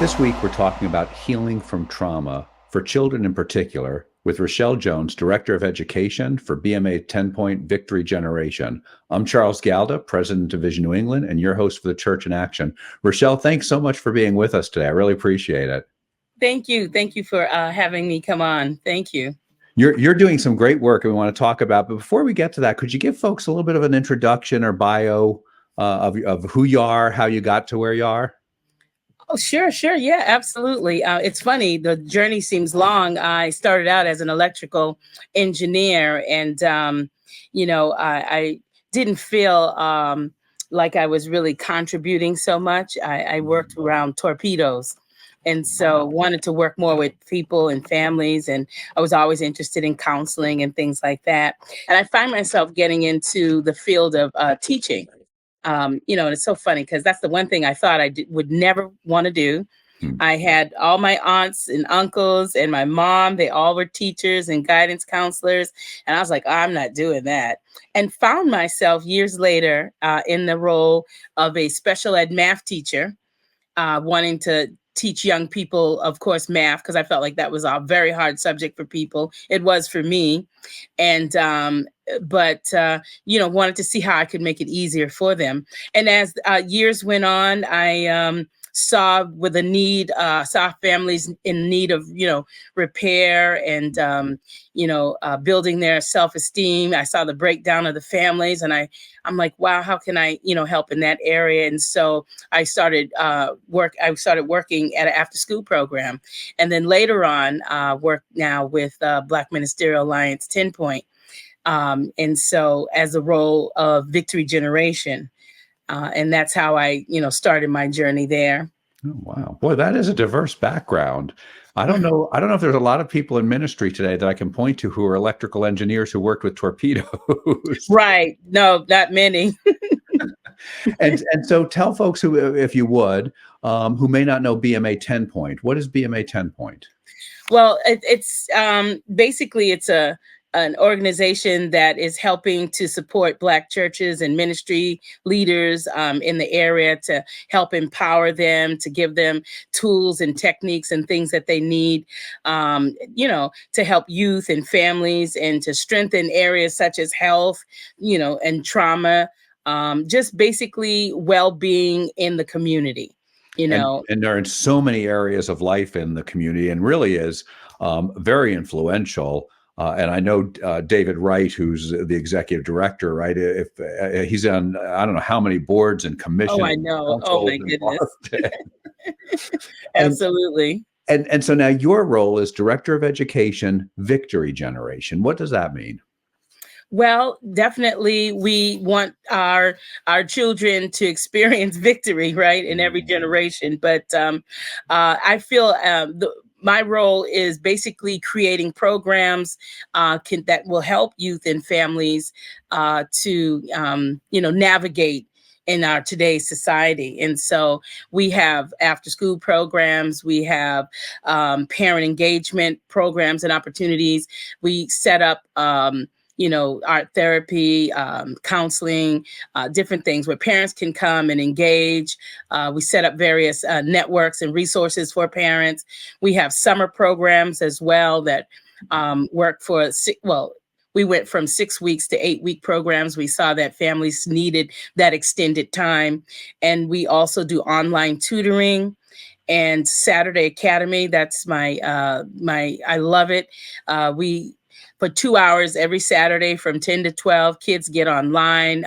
This week, we're talking about healing from trauma for children in particular with Rochelle Jones, Director of Education for BMA TenPoint Victory Generation. I'm Charles Galda, President of Vision New England, and your host for the Church in Action. Rochelle, thanks so much for being with us today. I really appreciate it. Thank you. Thank you for having me come on. Thank you. You're doing some great work and we want to talk about, but before we get to that, could you give folks a little bit of an introduction or bio of who you are, how you got to where you are? Oh, sure. Yeah, absolutely. It's funny. The journey seems long. I started out as an electrical engineer and, I didn't feel like I was really contributing so much. I worked around torpedoes. And so wanted to work more with people and families. And I was always interested in counseling and things like that. And I find myself getting into the field of teaching. And it's so funny because that's the one thing I thought would never want to do. I had all my aunts and uncles and my mom, they all were teachers and guidance counselors. And I was like, I'm not doing that. And found myself years later in the role of a special ed math teacher, wanting to teach young people, of course, math, because I felt like that was a very hard subject for people. It was for me. And, wanted to see how I could make it easier for them. And as years went on, I saw families in need of, repair and, building their self-esteem. I saw the breakdown of the families and I'm like, wow, how can I, help in that area? And so I started working at an after-school program, and then later on work now with Black Ministerial Alliance TenPoint. And so as a role of Victory Generation. And that's how I, started my journey there. Oh, wow. Boy, that is a diverse background. I don't know if there's a lot of people in ministry today that I can point to who are electrical engineers who worked with torpedoes. Right. No, not many. And so tell folks who, if you would, who may not know BMA TenPoint. What is BMA TenPoint? Well, it's basically it's an organization that is helping to support Black churches and ministry leaders in the area to help empower them, to give them tools and techniques and things that they need, to help youth and families and to strengthen areas such as health, and trauma, just basically well-being in the community. And they're in so many areas of life in the community and really is very influential. And I know David Wright, who's the executive director, right? If he's on, I don't know how many boards and commissions. Oh, I know. Oh, my goodness. Absolutely. And so now your role is Director of Education, Victory Generation. What does that mean? Well, definitely we want our children to experience victory, right, in every generation. But I feel my role is basically creating programs that will help youth and families to navigate in our today's society. And so we have after school programs, we have parent engagement programs and opportunities. We set up art therapy, counseling, different things where parents can come and engage. We set up various networks and resources for parents. We have summer programs as well that work for, we went from 6 weeks to 8-week programs. We saw that families needed that extended time. And we also do online tutoring and Saturday Academy. That's I love it. For 2 hours every Saturday from 10 to 12, kids get online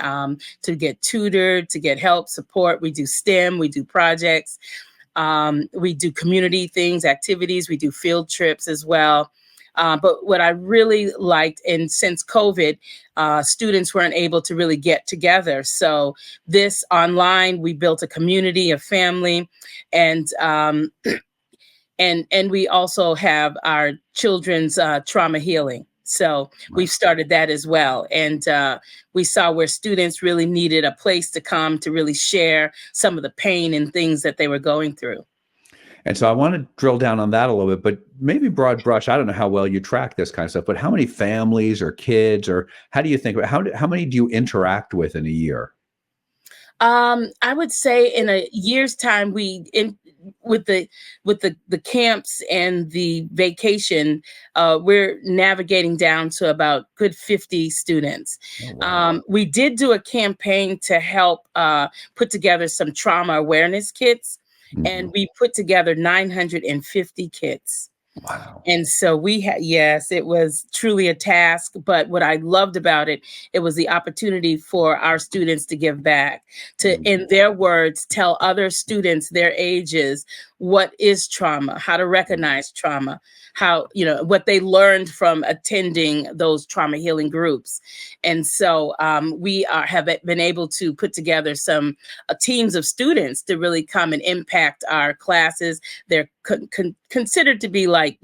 to get tutored, to get help, support. We do STEM, we do projects, we do community things, activities, we do field trips as well. But what I really liked, and since COVID, students weren't able to really get together. So this online, we built a community, a family, and we also have our children's trauma healing. So we've started that as well. And we saw where students really needed a place to come to really share some of the pain and things that they were going through. And so I want to drill down on that a little bit, but maybe broad brush. I don't know how well you track this kind of stuff, but how many families or kids, or how do you think about how many do you interact with in a year? I would say in a year's time, with the camps and the vacation, we're navigating down to about good 50 students. Oh, wow. We did do a campaign to help put together some trauma awareness kits, and Mhm. we put together 950 kits. Wow. And so we had, yes, it was truly a task. But what I loved about it, it was the opportunity for our students to give back, to, Mhm. in their words, tell other students their ages what is trauma, how to recognize trauma, how, what they learned from attending those trauma healing groups. And so have been able to put together some teams of students to really come and impact our classes. They're considered to be like,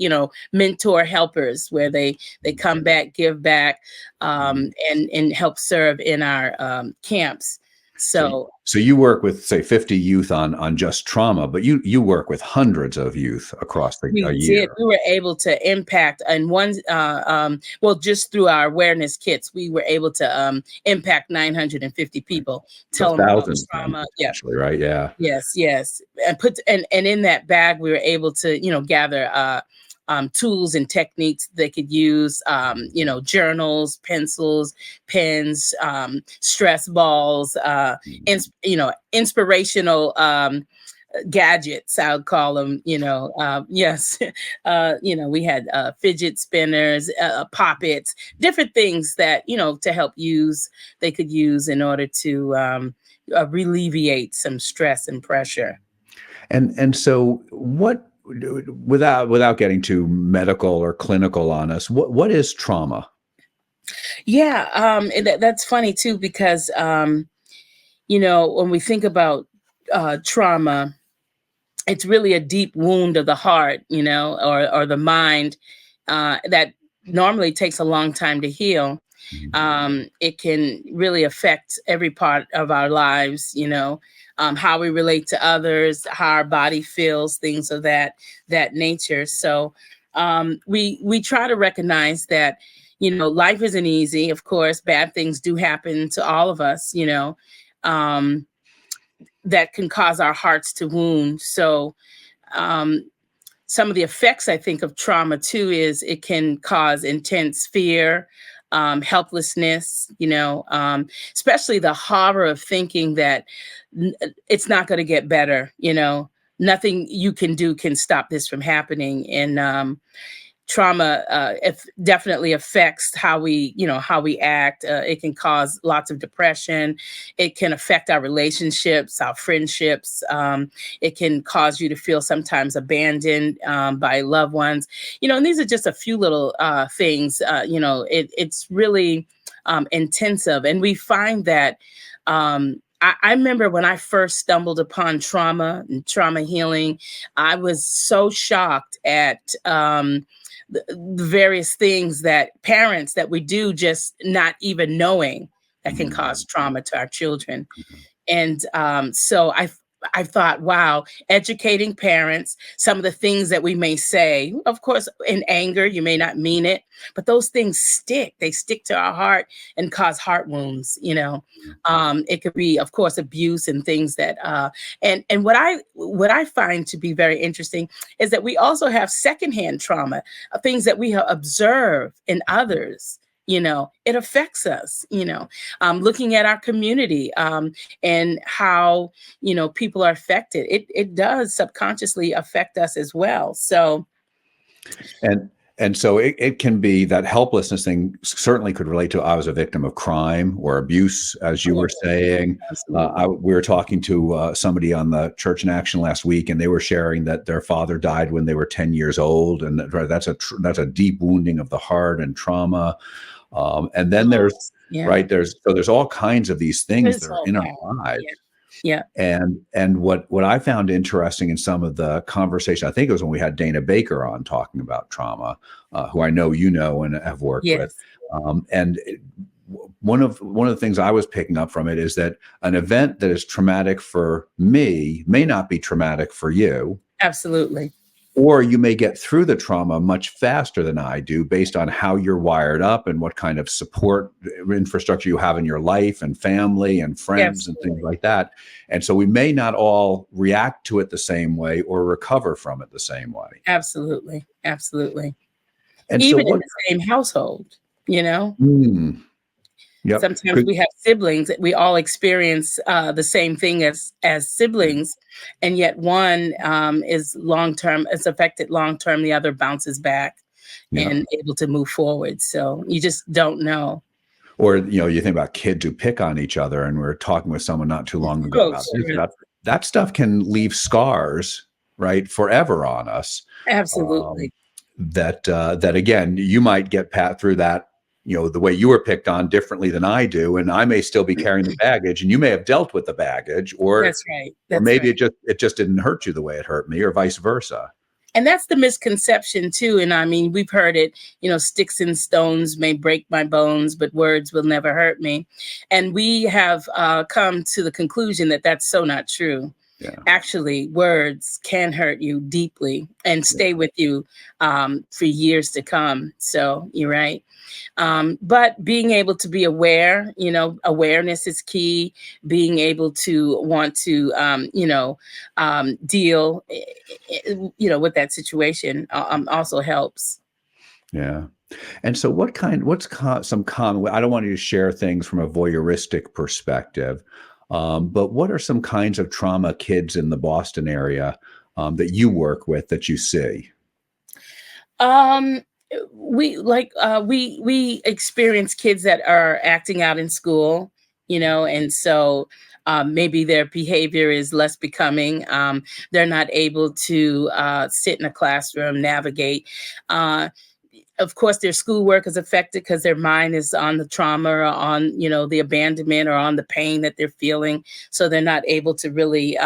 mentor helpers, where they come back, give back, and help serve in our camps. So, So so you work with, say, 50 youth on just trauma, but you work with hundreds of youth across a we did. year. We were able to impact, and well, just through our awareness kits, we were able to impact 950 people. So Tell them about thousands then, trauma. Yeah. potentially, right? Yeah. Yes, yes. And in that bag, we were able to, gather tools and techniques they could use, journals, pencils, pens, stress balls, inspirational gadgets, I would call them, yes. We had fidget spinners, poppets, different things that, to help they could use in order to alleviate some stress and pressure. And so what, without getting too medical or clinical on us, what is trauma? Yeah, and that's funny too, because when we think about trauma, it's really a deep wound of the heart, or the mind, that normally takes a long time to heal. Mhm. It can really affect every part of our lives, how we relate to others, how our body feels, things of that nature. So we try to recognize that, life isn't easy. Of course, bad things do happen to all of us, um, that can cause our hearts to wound. So um, some of the effects, I think, of trauma too is it can cause intense fear, helplessness, especially the horror of thinking that it's not going to get better, nothing you can do can stop this from happening. And trauma definitely affects how we act. It can cause lots of depression. It can affect our relationships, our friendships. It can cause you to feel sometimes abandoned by loved ones. And these are just a few little things. It's really intensive, and we find that. I remember when I first stumbled upon trauma and trauma healing, I was so shocked at the various things that parents that we do, just not even knowing, that can cause trauma to our children. And so I thought, wow, educating parents, some of the things that we may say, of course, in anger, you may not mean it, but those things stick. They stick to our heart and cause heart wounds. It could be, of course, abuse and things that. And what I find to be very interesting is that we also have secondhand trauma, things that we have observed in others. It affects us. Looking at our community, and how people are affected, it does subconsciously affect us as well. So And so it can be that helplessness thing certainly could relate to, I was a victim of crime or abuse, as you were saying. absolutely. We were talking to somebody on the Church in Action last week, and they were sharing that their father died when they were 10 years old, and that's a deep wounding of the heart and trauma. And then there's Yeah, right there's all kinds of these things this that are whole in our path. lives. Yeah. And what I found interesting in some of the conversation, I think it was when we had Dana Baker on talking about trauma, who I know you know and have worked with. Yes, One of the things I was picking up from it is that an event that is traumatic for me may not be traumatic for you. absolutely. or you may get through the trauma much faster than I do based on how you're wired up and what kind of support infrastructure you have in your life and family and friends and things Absolutely. like that. And so we may not all react to it the same way or recover from it the same way. Absolutely. Absolutely. And so Even in what, the same household, you know? mm, yep. Sometimes Good. we have siblings that we all experience the same thing as siblings, and yet one is long term, is affected long term, the other bounces back Yeah. and able to move forward. So you just don't know. Or, you think about kids who pick on each other, and we were talking with someone not too long ago Oh, about this, sure. that stuff can leave scars, right, forever on us. Absolutely. Um, that again, you might get pat through that, the way you were picked on differently than I do, and I may still be carrying the baggage, and you may have dealt with the baggage, or That's right. or That's maybe right. it just didn't hurt you the way it hurt me, or vice versa. And that's the misconception too. And I mean, we've heard it, sticks and stones may break my bones, but words will never hurt me. And we have come to the conclusion that that's so not true. Yeah. Actually, words can hurt you deeply and stay with you for years to come. So you're right. But being able to be aware, awareness is key. Being able to want to, deal, with that situation also helps. Yeah. And so some common, I don't want you to share things from a voyeuristic perspective, but what are some kinds of trauma kids in the Boston area that you work with that you see? Um, we experience kids that are acting out in school, and so maybe their behavior is less becoming. They're not able to sit in a classroom, navigate. Uh, of course, their schoolwork is affected because their mind is on the trauma or on, the abandonment or on the pain that they're feeling. So they're not able to really,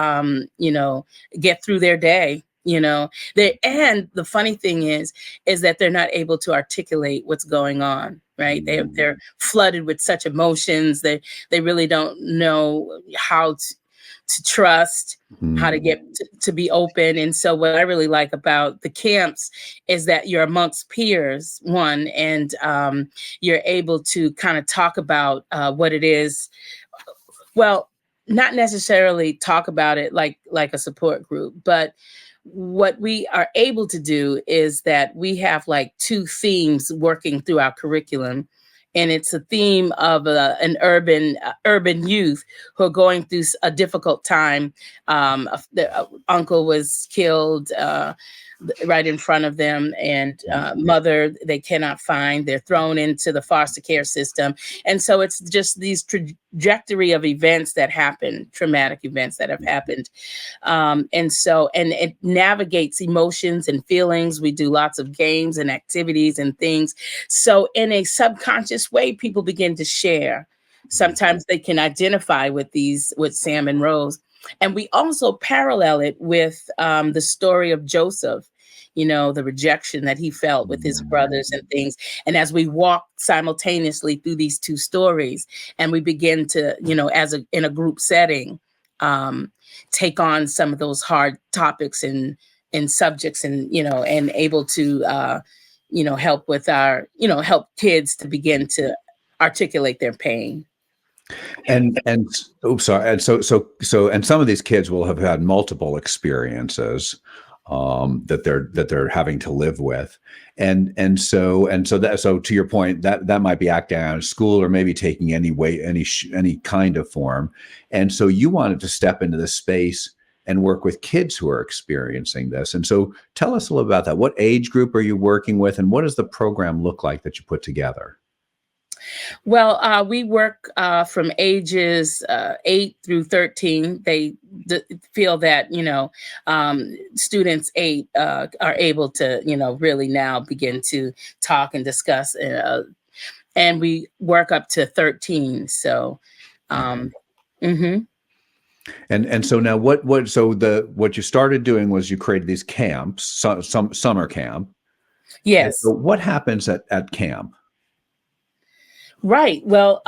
get through their day. And the funny thing is that they're not able to articulate what's going on. Right? They're flooded with such emotions. They really don't know how to trust, how to get to be open. And so what I really like about the camps is that you're amongst peers, one, and you're able to kind of talk about what it is. Well, not necessarily talk about it like a support group, but what we are able to do is that we have like two themes working through our curriculum, and it's a theme of an urban youth who are going through a difficult time. The uncle was killed right in front of them, and mother they cannot find. They're thrown into the foster care system, and so it's just these trajectory of events that happen, traumatic events that have happened. And it navigates emotions and feelings. We do lots of games and activities and things. So in a subconscious way, people begin to share. Sometimes they can identify with Sam and Rose. And we also parallel it with the story of Joseph, the rejection that he felt with his brothers and things. And as we walk simultaneously through these two stories, and we begin to, in a group setting, take on some of those hard topics and subjects, and able to help with help kids to begin to articulate their pain. And oops, sorry. And some of these kids will have had multiple experiences that they're having to live with, and so to your point, that might be acting out of school or maybe taking any kind of form, and so you wanted to step into this space and work with kids who are experiencing this. And so tell us a little about that. What age group are you working with, and what does the program look like that you put together? Well, we work from ages 8 through 13. They feel that, students 8 are able to, really now begin to talk and discuss. And we work up to 13. So, mhm. And so now what you started doing was you created these camps, some summer camp. And Yes. so what happens at camp? Right. Well,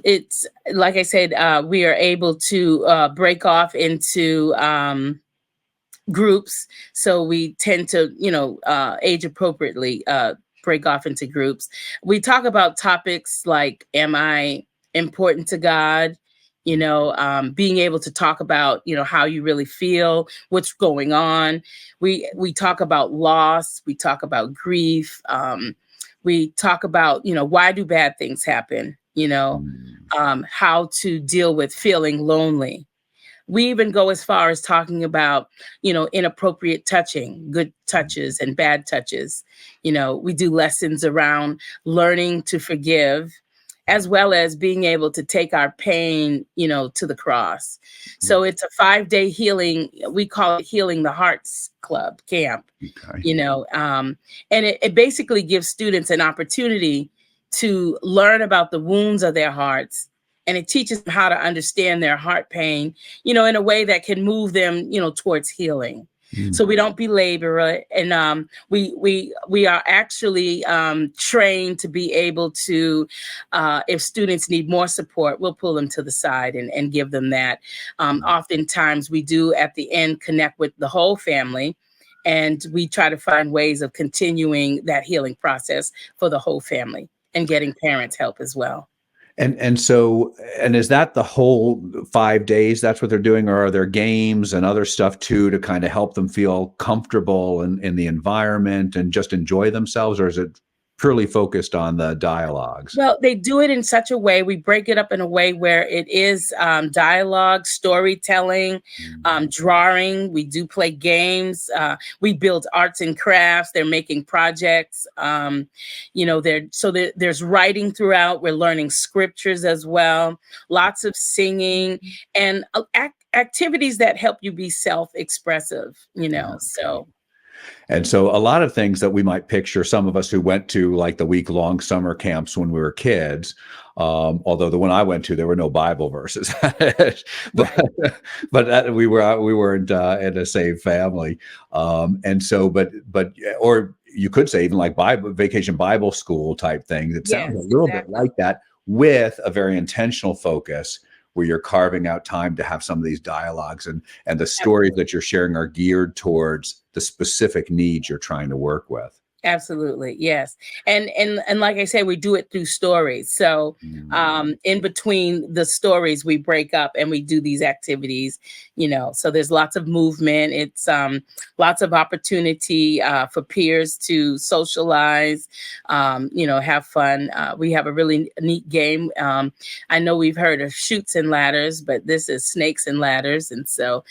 it's like I said, we are able to break off into groups. So we tend to, age appropriately, break off into groups. We talk about topics like, am I important to God? Being able to talk about, how you really feel, what's going on. We talk about loss. We talk about grief. We talk about, why do bad things happen? Mm. How to deal with feeling lonely. We even go as far as talking about, inappropriate touching, good touches and bad touches. We do lessons around learning to forgive, as well as being able to take our pain, to the cross. So it's a 5-day healing. We call it Healing the Hearts Club camp, Okay. and it basically gives students an opportunity to learn about the wounds of their hearts, and it teaches them how to understand their heart pain, in a way that can move them, towards healing. Mm. So we don't belabor it, and we are actually trained to be able to, if students need more support, we'll pull them to the side and give them that. Oftentimes, we do at the end connect with the whole family, and we try to find ways of continuing that healing process for the whole family and getting parents help as well. And is that the whole 5 days? That's what they're doing, or are there games and other stuff too to kind of help them feel comfortable in the environment and just enjoy themselves, or is it purely focused on the dialogues? Well, they do it in such a way, we break it up in a way where it is dialogue, storytelling, Mm. drawing. We do play games. We build arts and crafts. They're making projects. There's writing throughout. We're learning scriptures as well. Lots of singing and activities that help you be self-expressive. Okay. So And so a lot of things that we might picture, some of us who went to like the week-long summer camps when we were kids, although the one I went to, there were no Bible verses, but, right. we weren't in a saved family, and so or you could say even like Bible vacation Bible school type things. It sounds a Yes, little bit exactly. like that with a very intentional focus where you're carving out time to have some of these dialogues, and the stories Absolutely. that you're sharing are geared towards the specific needs you're trying to work with. Absolutely, yes. And like I said, we do it through stories. So Mm. in between the stories, we break up and we do these activities, So there's lots of movement. It's lots of opportunity for peers to socialize, have fun. We have a really neat game. I know we've heard of Chutes and Ladders, but this is Snakes and Ladders. And so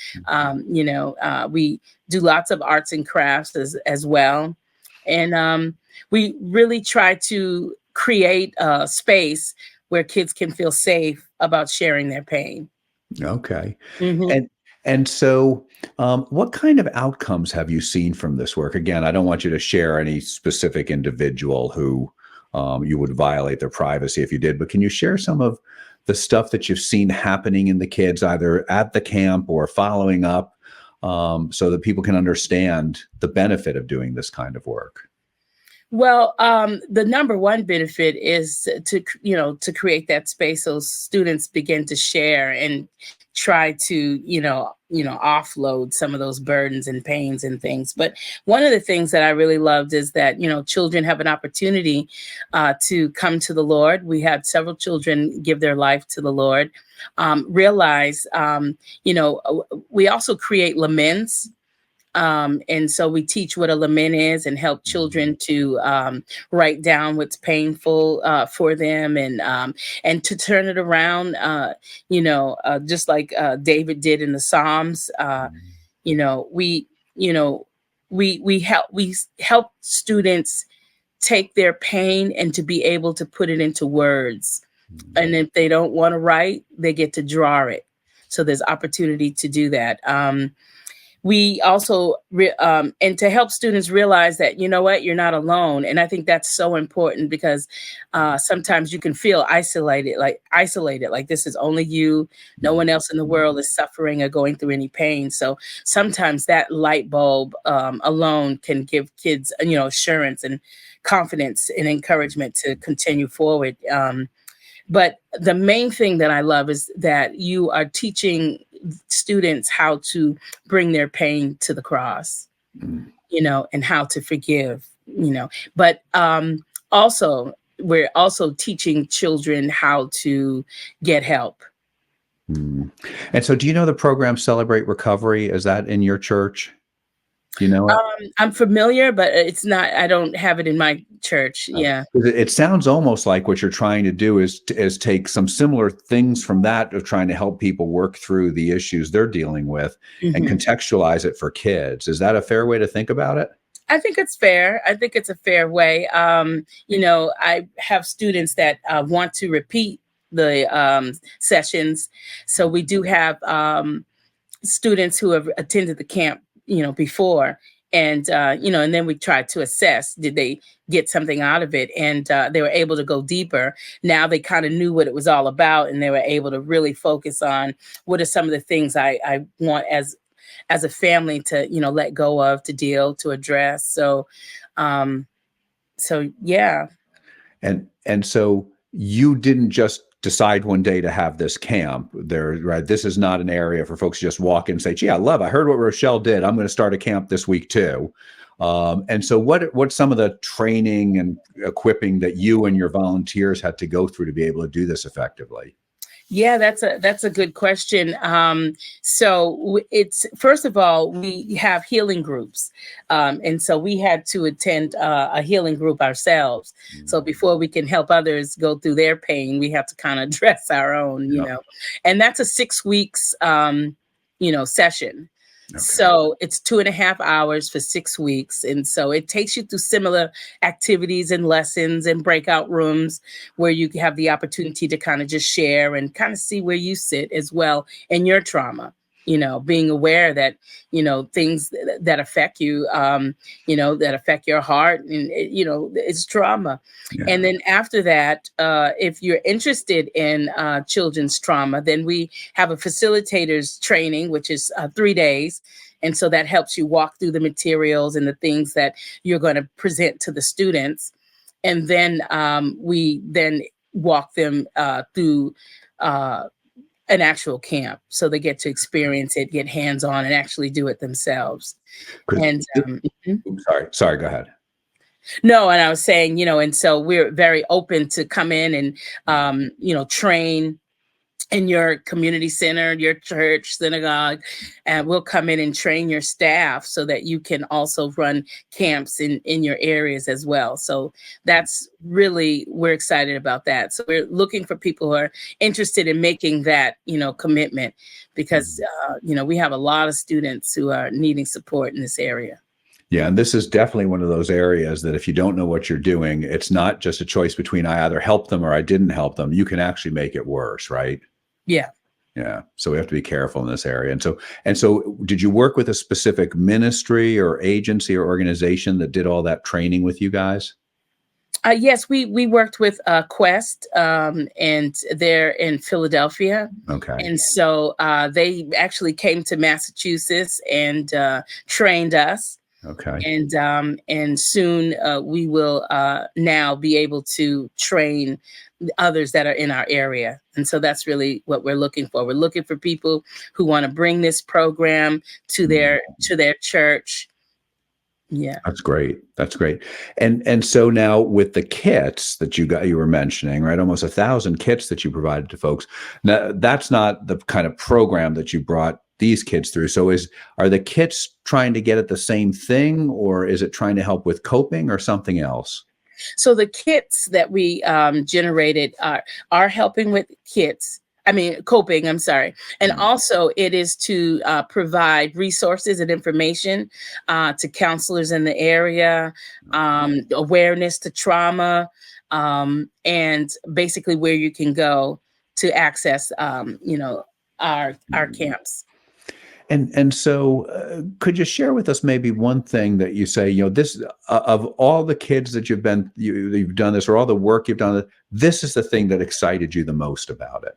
we do lots of arts and crafts as well. And we really try to create a space where kids can feel safe about sharing their pain. Okay. Hmm. And what kind of outcomes have you seen from this work? Again, I don't want you to share any specific individual who you would violate their privacy if you did, but can you share some of the stuff that you've seen happening in the kids, either at the camp or following up, so that people can understand the benefit of doing this kind of work? Well, the number one benefit is to create that space so students begin to share and try to, offload some of those burdens and pains and things. But one of the things that I really loved is that, children have an opportunity to come to the Lord. We had several children give their life to the Lord. Realize, we also create laments, and so we teach what a lament is and help children to write down what's painful for them, and to turn it around, just like David did in the Psalms. You know, we you know we help students take their pain and to be able to put it into words. And if they don't want to write, they get to draw it. So there's opportunity to do that. We also and to help students realize that, you know what, you're not alone. And I think that's so important because sometimes you can feel isolated, like this is only you, no one else in the world is suffering or going through any pain. So sometimes that light bulb alone can give kids assurance and confidence and encouragement to continue forward. But the main thing that I love is that you are teaching students how to bring their pain to the cross, Mm. and how to forgive, but also we're also teaching children how to get help. Mm. And so, do you know the program Celebrate Recovery? Is that in your church? Do you know it? I'm familiar, but it's not, I don't have it in my church. Uh, Yeah. It sounds almost like what you're trying to do is take some similar things from that of trying to help people work through the issues they're dealing with and Mhm. contextualize it for kids. Is that a fair way to think about it? I think it's fair. I think it's a fair way. I have students that want to repeat the sessions. So we do have students who have attended the camp, before. And, and then we try to assess, did they get something out of it? And they were able to go deeper. Now they kind of knew what it was all about, and they were able to really focus on what are some of the things I want as a family to, let go of, to deal, to address. Um, so yeah. And so you didn't just decide one day to have this camp there, right? This is not an area for folks to just walk in and say, gee, I heard what Rochelle did. I'm going to start a camp this week too. And so what's some of the training and equipping that you and your volunteers had to go through to be able to do this effectively? Yeah, that's a good question. It's, first of all, we have healing groups, and so we had to attend a healing group ourselves. So before we can help others go through their pain, we have to kind of address our own, Yeah. And that's a 6 weeks, session. Okay. So it's 2.5 hours for 6 weeks. And so it takes you through similar activities and lessons and breakout rooms where you have the opportunity to kind of just share and kind of see where you sit as well in your trauma, being aware that, things that affect you, that affect your heart, and, it's trauma. Yeah. And then after that, if you're interested in children's trauma, then we have a facilitators training, which is 3 days. And so that helps you walk through the materials and the things that you're going to present to the students. And then we then walk them through an actual camp, so they get to experience it, get hands-on, and actually do it themselves. 'Cause And mhm. sorry, go ahead. No, and I was saying, and so we're very open to come in and train in your community center, your church, synagogue, and we'll come in and train your staff so that you can also run camps in your areas as well. So that's really, we're excited about that. So we're looking for people who are interested in making that, commitment, because, we have a lot of students who are needing support in this area. Yeah, and this is definitely one of those areas that if you don't know what you're doing, it's not just a choice between I either help them or I didn't help them. You can actually make it worse, right? Yeah. Yeah. So we have to be careful in this area. And so did you work with a specific ministry or agency or organization that did all that training with you guys? Yes, we worked with Quest, and they're in Philadelphia. Okay. And so they actually came to Massachusetts and trained us. Okay. And soon we will now be able to train others that are in our area. And so that's really what we're looking for. We're looking for people who want to bring this program to their church. Yeah. That's great. That's great. And so now with the kits that you were mentioning, right? Almost 1,000 kits that you provided to folks. Now, that's not the kind of program that you brought these kids through. So are the kits trying to get at the same thing, or is it trying to help with coping or something else? So the kits that we generated are helping with coping, I'm sorry. And also it is to provide resources and information to counselors in the area, awareness to trauma, and basically where you can go to access, our camps. And so, could you share with us maybe one thing that you say, this of all the kids that you've done this, or all the work you've done, this is the thing that excited you the most about it?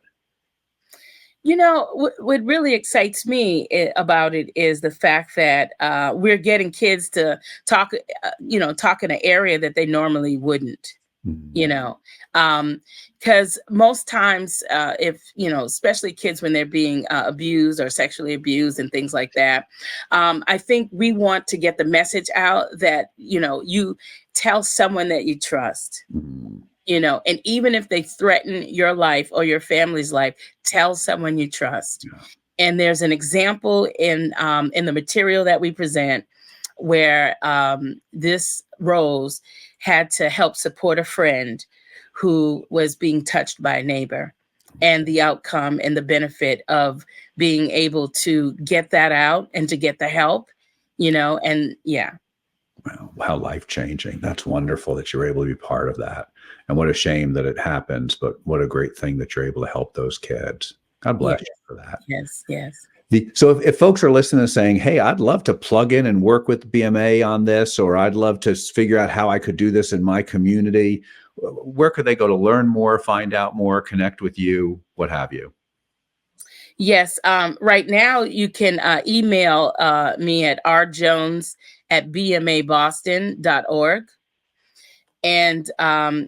What really excites me about it is the fact that we're getting kids to talk in an area that they normally wouldn't. you know, because most times if, especially kids when they're being abused or sexually abused and things like that, I think we want to get the message out that, you tell someone that you trust, and even if they threaten your life or your family's life, tell someone you trust. Yeah. And there's an example in the material that we present where this Rose had to help support a friend who was being touched by a neighbor, and the outcome and the benefit of being able to get that out and to get the help, and yeah. Wow, how life-changing. That's wonderful that you're able to be part of that. And what a shame that it happens, but what a great thing that you're able to help those kids. God bless Yes, you for that. yes. So if folks are listening and saying, hey, I'd love to plug in and work with BMA on this, or I'd love to figure out how I could do this in my community, where could they go to learn more, find out more, connect with you, what have you? Yes. Right now you can email me at rjones@bmaboston.org. And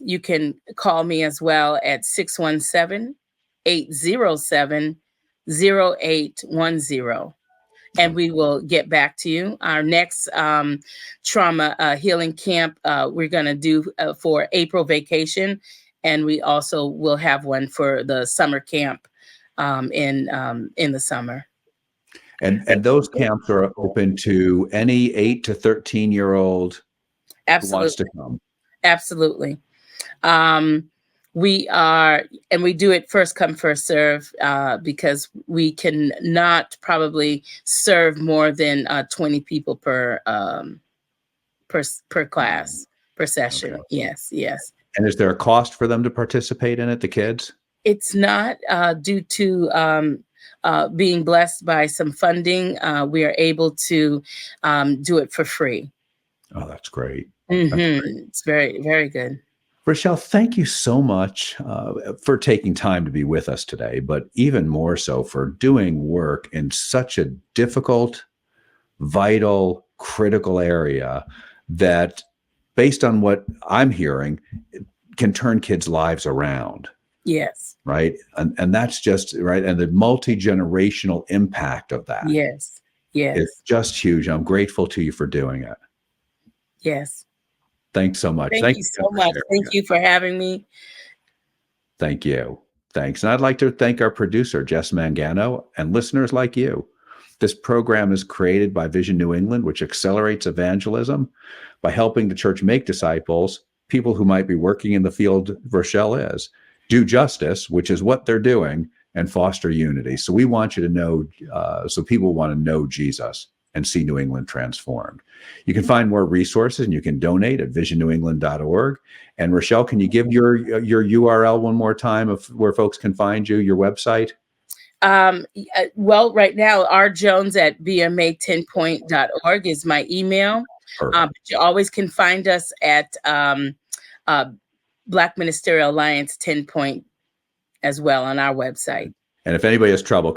you can call me as well at 617-807-0810. And we will get back to you. Our next trauma healing camp we're going to do for April vacation. And we also will have one for the summer camp in the summer. And those camps are open to any 8 to 13-year-old who wants to come. Absolutely. We do it first come, first serve, because we can not probably serve more than 20 people per class, per session. Okay. Yes. And is there a cost for them to participate in it, the kids? It's not due to being blessed by some funding. We are able to do it for free. Oh, that's great. Mm-hmm. That's great. It's very, very good. Rochelle, thank you so much for taking time to be with us today, but even more so for doing work in such a difficult, vital, critical area that, based on what I'm hearing, can turn kids' lives around. Yes. Right. And that's just right. And the multi-generational impact of that. Yes. Is just huge. I'm grateful to you for doing it. Yes. Thanks so much. Thank you so much. Thank you for having me. Thank you. Thanks. And I'd like to thank our producer, Jess Mangano, and listeners like you. This program is created by Vision New England, which accelerates evangelism by helping the church make disciples, people who might be working in the field Rochelle is, do justice, which is what they're doing, and foster unity. So we want you to know, so people want to know Jesus and see New England transformed. You can find more resources and you can donate at visionnewengland.org. And Rochelle, can you give your URL one more time of where folks can find you, your website? Well, right now, rjones@BMA TenPoint.org is my email. But you always can find us at Black Ministerial Alliance TenPoint as well on our website. And if anybody has trouble,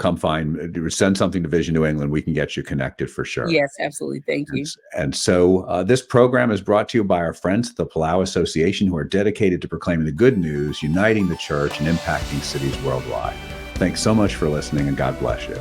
send something to Vision New England. We can get you connected for sure. Yes, absolutely. Thank you. And so this program is brought to you by our friends at the Palau Association, who are dedicated to proclaiming the good news, uniting the church, and impacting cities worldwide. Thanks so much for listening, and God bless you.